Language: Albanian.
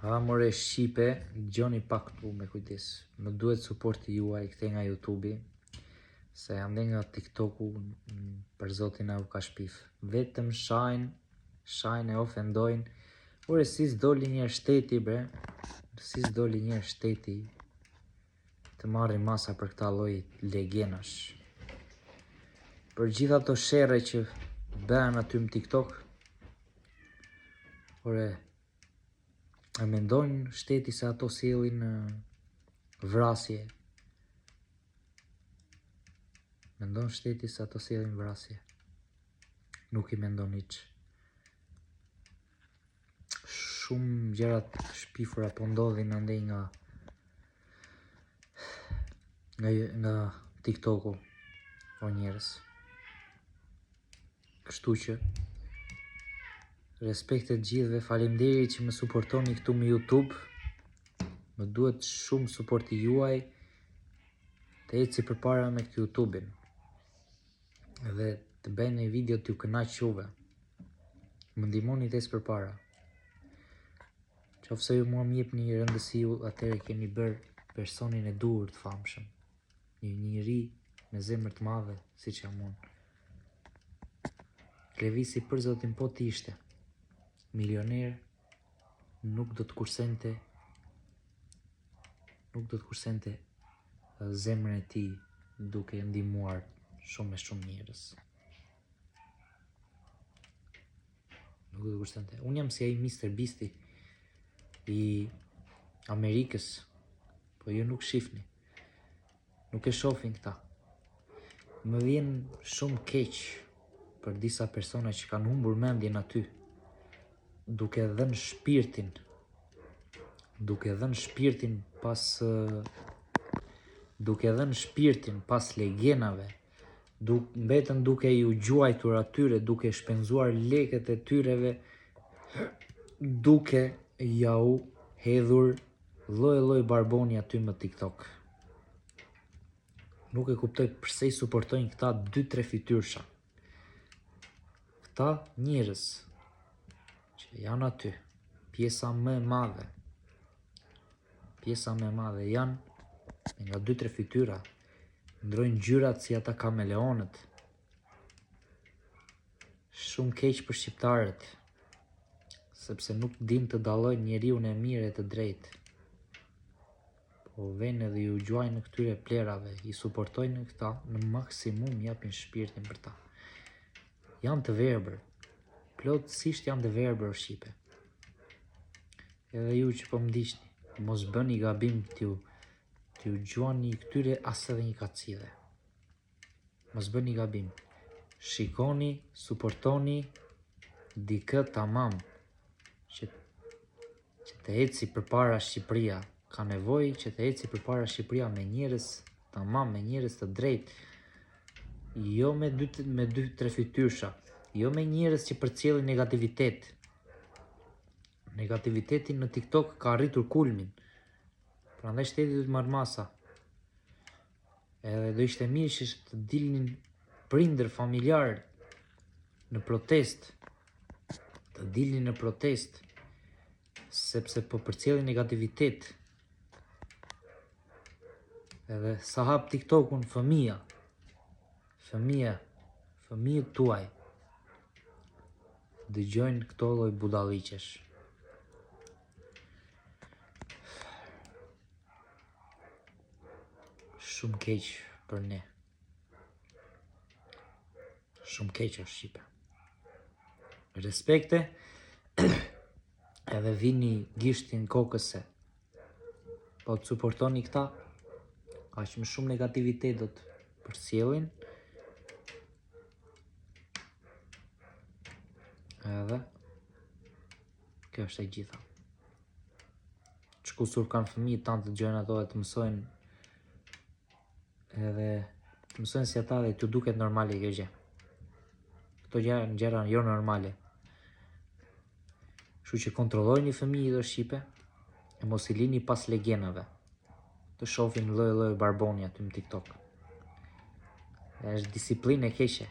More Shqipe, gjoni pak këtu me kujdes. Më duhet suporti juaj këte nga YouTube, se ande nga TikToku për zotin au ka shpif. Vetëm shajnë e ofendojnë. Ore, si s'doli njerë shteti, bre. Si s'doli njerë shteti të marri masa për këta lloj legenash. Për gjitha ato shere që bëhen aty në TikTok, ore, e mendojnë shteti se ato sjellin vrasje. Mendojnë shteti se ato sjellin vrasje. Nuk i mendon hiç. Shumë gjërat shpifura po ndodhin andej nga TikToku o njerëz. Kështu që respektet gjithve, faleminderit që më suportoni këtu me YouTube. Më duhet shumë suporti juaj të eci përpara me këtë YouTube-in. Dhe të bëj një video t'ju kënaq juve. Më ndihmoni të eci përpara. Qofse ju mua më jepni një rëndësi, atëherë keni bërë personin e duhur të famshëm. Një njeri me zemër të madhe, siç jam unë. Levisi për zotin po t'ishte milioner, nuk do të kursente zemrën e tij duke ndihmuar shumë e shumë njerëz. Nuk do të kursente. Unë jam si ai Mr. Beasti i Amerikës, po ju nuk shifni. Nuk e shohin këta. Më vjen shumë keq për disa persona që kanë humbur mendjen aty, duke dhënë shpirtin pas legenave, mbetën duke ju gjuajtur atyre, duke shpenzuar lekët e tyreve, duke jau hedhur lloj barboni aty më TikTok. Nuk e kuptoj pse i suportojnë këta 2-3 fytyrsha. Këta njerëz që janë aty, pjesa më e madhe janë nga 2-3 fytyra, ndrojnë ngjyrat si ata kameleonët. Shumë keq për shqiptarët, sepse nuk din të dallojnë njeriu e mirë e të drejtë. Po vjen edhe ju gjuajnë këtyre plerave, i suportojnë këta, në maksimum japin shpirtin për ta. Janë të verbër, plotësisht janë të verbër o Shqipe. Edhe ju që po më ndiqni, mos bëni gabim t'ju gjuani këtyre as edhe një kacile. Mos bëni gabim. Shikoni, suportoni dikë tamam që të eci përpara Shqipëria. Ka nevojë që të eci përpara Shqipëria me njerëz tamam, me njerëz të drejtë. Jo me 2-3 fytyrsha, jo me njerëz që përcjellin negativitet. Negativiteti në TikTok ka arritur kulmin. Prandaj shteti duhet marrë masa. Edhe do ishte mirë që të dilnin prindër familjar në protest. Të dilnin në protest, sepse po përcjellin negativitet. Edhe sa hap TikTokun fëmijët tuaj dëgjojnë këto lloj budalliqesh. Shumë keq për ne. Shumë keq o Shqipe. Respekte, edhe vini gishtin kokës se po të suportoni këta, aq më shumë negativitet do të përcjellin. Edhe kjo është e gjitha. Çkusur kanë fëmijë tanë të dëgjojnë ato dhe të mësojnë, edhe të mësojnë si ata dhe t'ju duket normale kjo gjë. Këto gjëra jo normale. Kështu që kontrollojni fëmijët o Shqipe, e mos i lini pas legenave. Të shohin lloj barboni aty në TikTok. Është disiplinë e keqe.